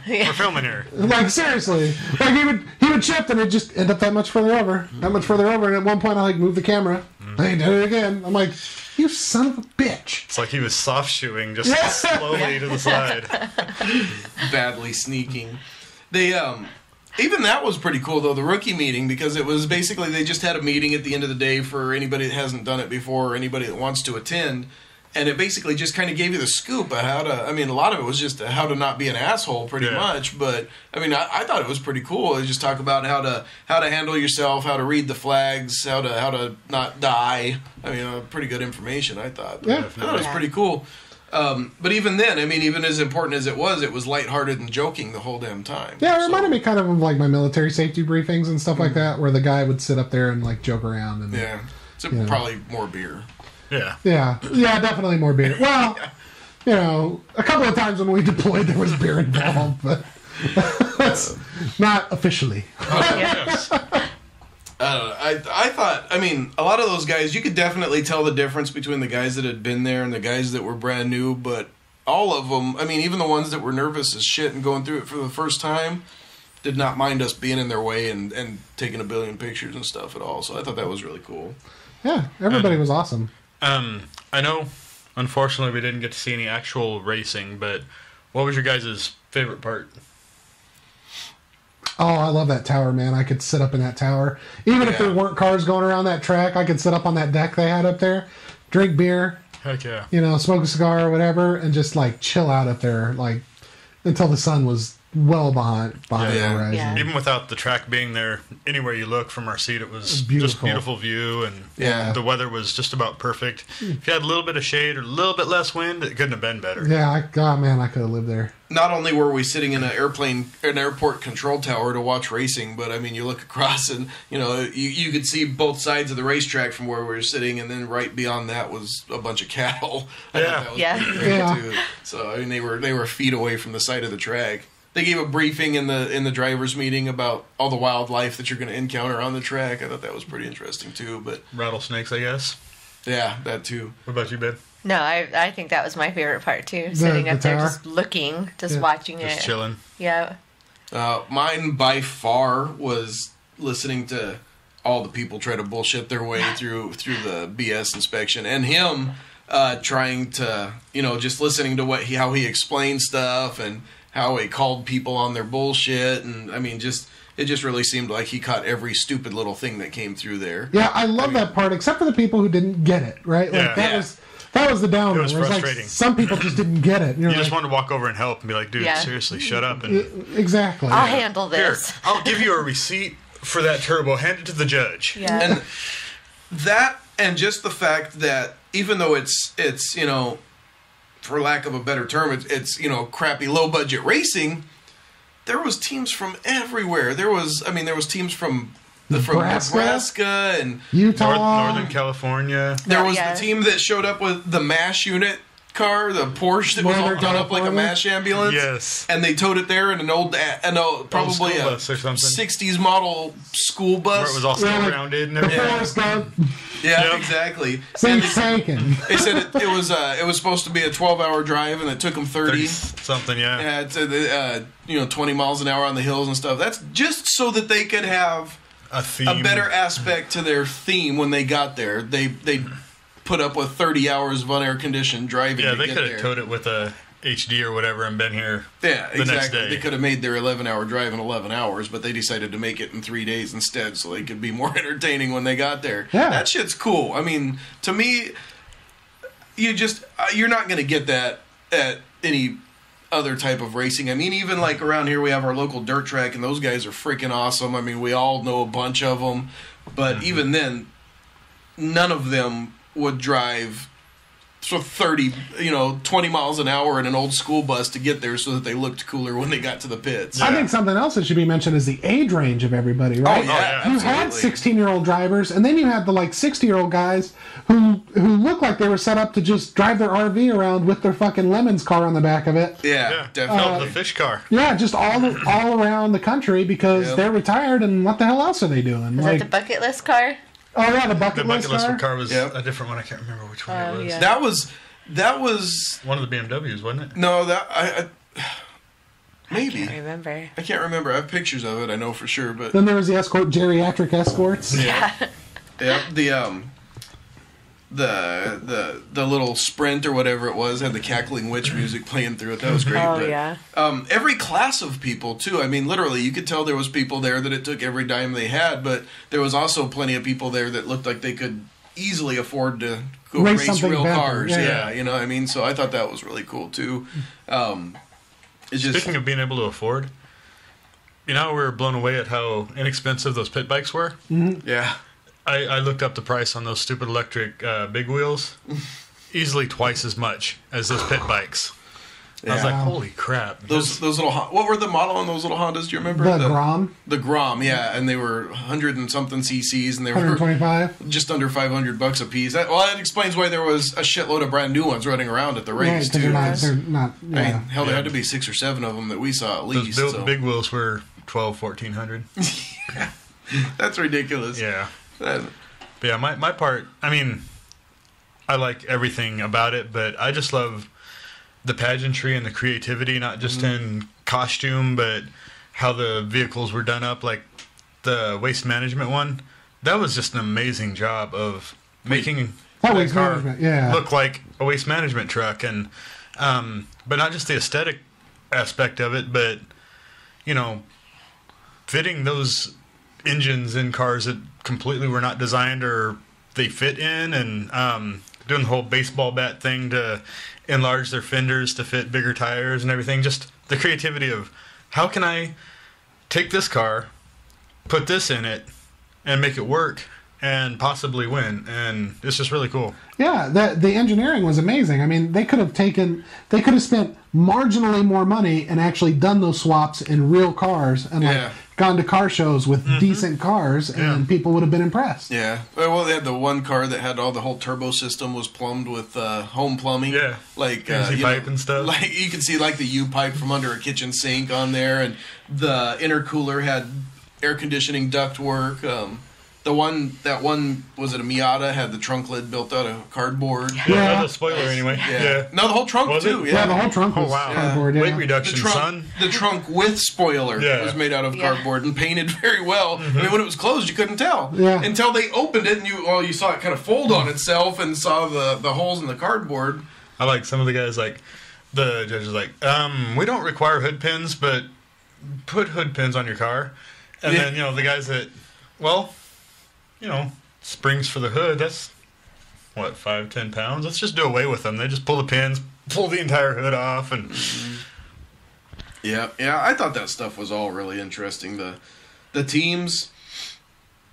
We're filming here. Like, seriously. Like, he would shift and it just end up that much further over. That much further over, and at one point I, like, moved the camera. And he did it again. I'm like, you son of a bitch. It's like he was soft shoeing just slowly to the side. badly sneaking. They even that was pretty cool though, the rookie meeting, because it was basically they just had a meeting at the end of the day for anybody that hasn't done it before or anybody that wants to attend, And it basically just kind of gave you the scoop of how to, I mean, a lot of it was just how to not be an asshole pretty much. But, I mean, I thought it was pretty cool. They just talk about how to handle yourself, how to read the flags, how to not die. I mean, pretty good information, I thought. Yeah. I thought it was pretty cool. But even then, I mean, even as important as it was lighthearted and joking the whole damn time. Yeah, it reminded me kind of like my military safety briefings and stuff like that, where the guy would sit up there and like joke around. And, Yeah. So probably more beer. Yeah. Yeah, definitely more beer. Well, a couple of times when we deployed, there was beer involved, but that's not officially. Yes. I thought, I mean, a lot of those guys, you could definitely tell the difference between the guys that had been there and the guys that were brand new, but all of them, I mean, even the ones that were nervous as shit and going through it for the first time, did not mind us being in their way and taking a billion pictures and stuff at all. So I thought that was really cool. Yeah, everybody was awesome. I know, unfortunately, we didn't get to see any actual racing, but what was your guys' favorite part? Oh, I love that tower, man. I could sit up in that tower. Even if there weren't cars going around that track, I could sit up on that deck they had up there, drink beer, Heck yeah. Smoke a cigar or whatever, and just, like, chill out up there, like, until the sun was well behind the horizon. Yeah. Even without the track being there, anywhere you look from our seat, it was beautiful. just beautiful view, and Yeah. the weather was just about perfect. If you had a little bit of shade or a little bit less wind, it couldn't have been better. Yeah, I could have lived there. Not only were we sitting in an airport control tower to watch racing, but I mean, you look across and you could see both sides of the racetrack from where we were sitting, and then right beyond that was a bunch of cattle. I thought that was pretty great too. So I mean, they were feet away from the side of the track. They gave a briefing in the drivers' meeting about all the wildlife that you're going to encounter on the track. I thought that was pretty interesting too. But Rattlesnakes, I guess. Yeah, that too. What about you, babe? No, I think that was my favorite part too. Sitting up there, tower? just looking, just watching it. Just chilling. Yeah. Mine by far was listening to all the people try to bullshit their way through the BS inspection, and him trying to just listening to how he explained stuff and how he called people on their bullshit, and I mean, it just really seemed like he caught every stupid little thing that came through there. Yeah, I love that part, except for the people who didn't get it, right? Like that was the downer. It was frustrating. Like some people just didn't get it. You just wanted to walk over and help and be like, dude, seriously, shut up. And exactly. I'll handle this. Here, I'll give you a receipt for that turbo. Hand it to the judge. Yeah. And that, and just the fact that even though it's for lack of a better term, it's crappy low budget racing, there was teams from everywhere. There was teams from Nebraska and Utah, Northern California. There was the team that showed up with the MASH unit car, the Porsche that was all done up like a MASH ambulance. Yes. And they towed it there in an old, probably a bus or something. 60s model school bus. Where it was all grounded and everything. Yeah, exactly. Same thinking. They said it was supposed to be a 12-hour drive, and it took them 30 something. Yeah. It's 20 miles an hour on the hills and stuff. That's just so that they could have a better aspect to their theme when they got there. They put up with 30 hours of unair-conditioned driving. Yeah, they could have towed it with a HD or whatever and been here. Yeah, the next day. They could have made their 11-hour drive in 11 hours, but they decided to make it in 3 days instead, so they could be more entertaining when they got there. Yeah. That shit's cool. I mean, to me, you're not going to get that at any other type of racing. I mean, even like around here, we have our local dirt track, and those guys are freaking awesome. I mean, we all know a bunch of them, but even then, none of them would drive for 30, 20 miles an hour in an old school bus to get there so that they looked cooler when they got to the pits. I think something else that should be mentioned is the age range of everybody, right? Oh, yeah, you had 16-year-old drivers, and then you had the 60-year-old guys who looked like they were set up to just drive their RV around with their fucking LeMons car on the back of it. Yeah, definitely. The fish car. Yeah, just all around the country because they're retired, and what the hell else are they doing? Is that the bucket list car? Oh yeah, the bucket list car was a different one. I can't remember which one it was. Yeah. That was one of the BMWs, wasn't it? No, maybe. I can't remember. I have pictures of it. I know for sure. But then there was the geriatric escorts. Yeah. Yeah. The little Sprint or whatever it was had the cackling witch music playing through it. That was great. Oh, but, yeah. Every class of people too. I mean, literally, you could tell there was people there that it took every dime they had, but there was also plenty of people there that looked like they could easily afford to go Race race something real better. cars. Yeah. Yeah, you know what I mean? So I thought that was really cool, too. It's just... Speaking of being able to afford, you know, we were blown away at how inexpensive those pit bikes were. Yeah. I looked up the price on those stupid electric big wheels. Easily twice as much as those pit bikes. I was like, holy crap. Those little... What were the model on those little Hondas? Do you remember? The Grom. The Grom, yeah. And they were 100 and something cc's, and they were 125. just under $500 a piece. That explains why there was a shitload of brand new ones running around at the race, Right, too. they're not. Yeah. I mean, hell, there had to be 6 or 7 of them that we saw at least. Those so. big wheels were $1,200, $1,400. That's ridiculous. Yeah. That, But yeah, my part, I mean, I like everything about it, but I just love the pageantry and the creativity, not just in costume, but how the vehicles were done up, like the waste management one. That was just an amazing job of making That that waste car management, yeah. look like a waste management truck, and but not just the aesthetic aspect of it, but you know, fitting those engines in cars that completely were not designed or they fit in, and doing the whole baseball bat thing to enlarge their fenders to fit bigger tires and everything. Just the creativity of how can I take this car, put this in it, and make it work and possibly win. And it's just really cool. Yeah, the engineering was amazing. I mean, they could have spent marginally more money and actually done those swaps in real cars and like gone to car shows with decent cars, and people would have been impressed. yeah. Well, they had the one car that had the whole turbo system was plumbed with home plumbing. Yeah. Like Easy pipe and stuff. Like you can see like the U pipe from under a kitchen sink on there, and the intercooler had air conditioning duct work. That one was it a Miata, had the trunk lid built out of cardboard. Yeah, that was a spoiler anyway. Yeah. No, the whole trunk Was too. it? Yeah, the whole trunk was cardboard. Yeah. Weight reduction, The son. trunk with spoiler Yeah. was made out of cardboard and painted very well. I mean, when it was closed, you couldn't tell. Yeah. Until they opened it, and you saw it kind of fold on itself and saw the holes in the cardboard. I like some of the guys, like the judges, like, we don't require hood pins, but put hood pins on your car. And then, you know, the guys that, well, you know, springs for the hood, that's, what, 5-10 pounds? Let's just do away with them. They just pull the pins, pull the entire hood off, and... Yeah, I thought that stuff was all really interesting. The teams,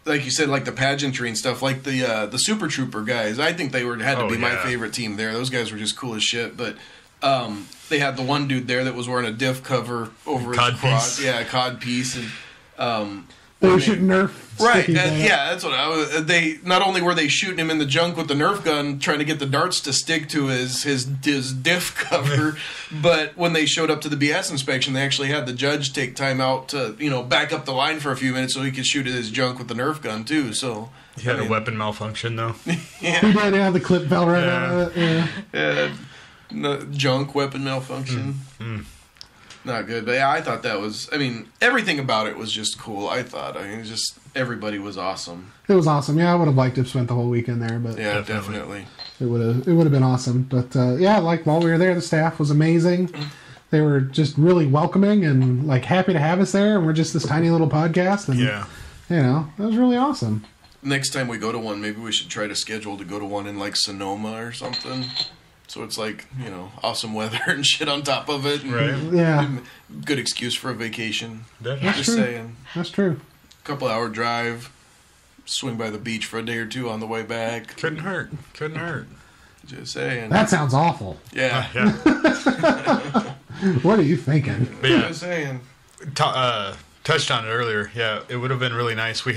like you said, like the pageantry and stuff, like the Super Trooper guys, I think they had to be my favorite team there. Those guys were just cool as shit, but... they had the one dude there that was wearing a diff cover over his crotch. Yeah, a cod piece. And, They were shooting Nerf. right, stickies at it. that's what I was. They not only were they shooting him in the junk with the Nerf gun, trying to get the darts to stick to his diff cover, but when they showed up to the BS inspection, they actually had the judge take time out to back up the line for a few minutes so he could shoot at his junk with the Nerf gun too. So He had a weapon malfunction, though. He did have the clip fell right out of it. Yeah. no, junk weapon malfunction. Not good, but yeah, I thought that was. I mean, everything about it was just cool. I mean, just everybody was awesome. It was awesome. Yeah, I would have liked to have spent the whole weekend there, but Yeah, definitely. it would have been awesome. But yeah, like while we were there, the staff was amazing. They were just really welcoming and like happy to have us there. And we're just this tiny little podcast, and it was really awesome. Next time we go to one, maybe we should try to schedule to go to one in like Sonoma or something. So it's like, awesome weather and shit on top of it. And Right. Yeah, good excuse for a vacation. Definitely. Just saying. that's true. Couple-hour drive, swing by the beach for a day or two on the way back. Couldn't hurt. Just saying. That sounds awful. Yeah. Yeah. What are you thinking? But yeah, Just saying. touched on it earlier. Yeah, it would have been really nice. We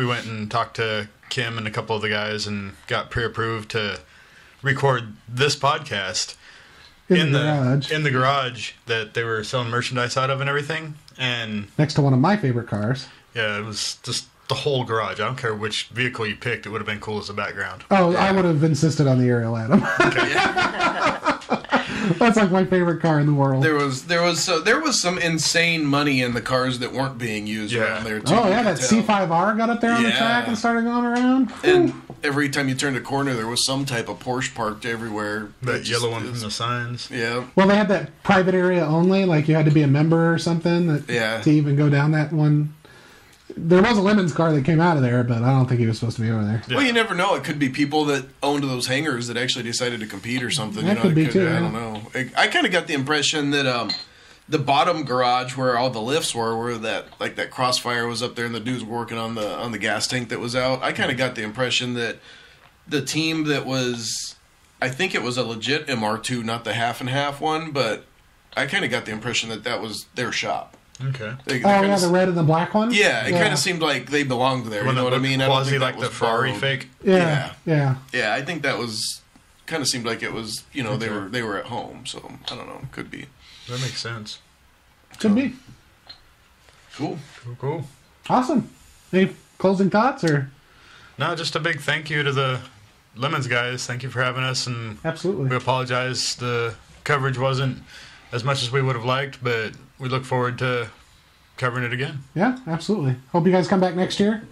went and talked to Kim and a couple of the guys and got pre-approved to record this podcast In the garage. in the garage that they were selling merchandise out of and everything. And Next to one of my favorite cars. yeah, it was just the whole garage. I don't care which vehicle you picked; it would have been cool as a background. Oh, I would have insisted on the Ariel Atom. That's like my favorite car in the world. There was some insane money in the cars that weren't being used around there too. Oh yeah, you that could tell. C5R got up there on the Yeah. track and started going around. And every time you turned a corner, there was some type of Porsche parked everywhere. That yellow one from the signs. Yeah. Well, they had that private area only, like you had to be a member or something Yeah. to even go down that one. There was a LeMons car that came out of there, but I don't think he was supposed to be over there. Well, you never know. It could be people that owned those hangars that actually decided to compete or something. That could be too. I don't know. I kind of got the impression that the bottom garage where all the lifts were, where that crossfire was up there and the dudes were working on the gas tank that was out. I kind of got the impression that the team that was, I think it was a legit MR2, not the half and half one, but I kind of got the impression that was their shop. Okay. The red and the black one? Yeah, it kind of seemed like they belonged there. You know what I mean? Quasi like the Ferrari fake? Yeah. Yeah, I think that was, kind of seemed like it was, they were at home. So, I don't know. Could be. That makes sense. Could be. Cool. Awesome. Any closing thoughts or? No, just a big thank you to the LeMons guys. Thank you for having us. And absolutely. We apologize. The coverage wasn't as much as we would have liked, but we look forward to covering it again. Yeah, absolutely. Hope you guys come back next year.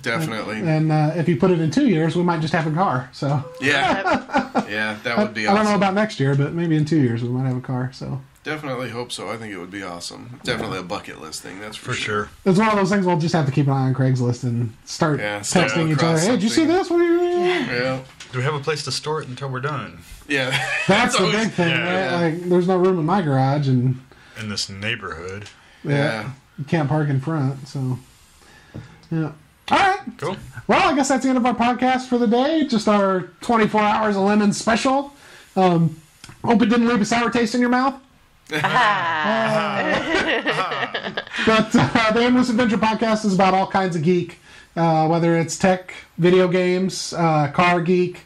Definitely. And if you put it in 2 years, we might just have a car. So yeah, that would be awesome. I don't know about next year, but maybe in 2 years we might have a car. So definitely hope so. I think it would be awesome. Definitely a bucket list thing. That's for sure. It's one of those things we'll just have to keep an eye on Craigslist and start texting each other. Hey, did you see this? What are you doing? Yeah. Do we have a place to store it until we're done? Yeah. That's the big thing, right? Like, there's no room in my garage and in this neighborhood. Yeah. You can't park in front, so yeah. All right. Cool. Well, I guess that's the end of our podcast for the day. Just our 24 hours of LeMons special. Hope it didn't leave a sour taste in your mouth. But the Aimless Adventure podcast is about all kinds of geek, whether it's tech, video games, car geek,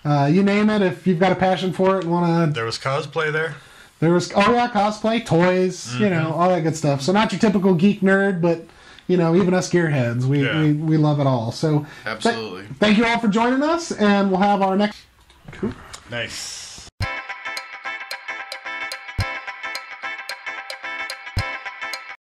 you name it. If you've got a passion for it and want to... There was cosplay there. There was, cosplay, toys, all that good stuff. So not your typical geek nerd, but, even us gearheads, we love it all. So absolutely. Thank you all for joining us, and we'll have our next... Nice.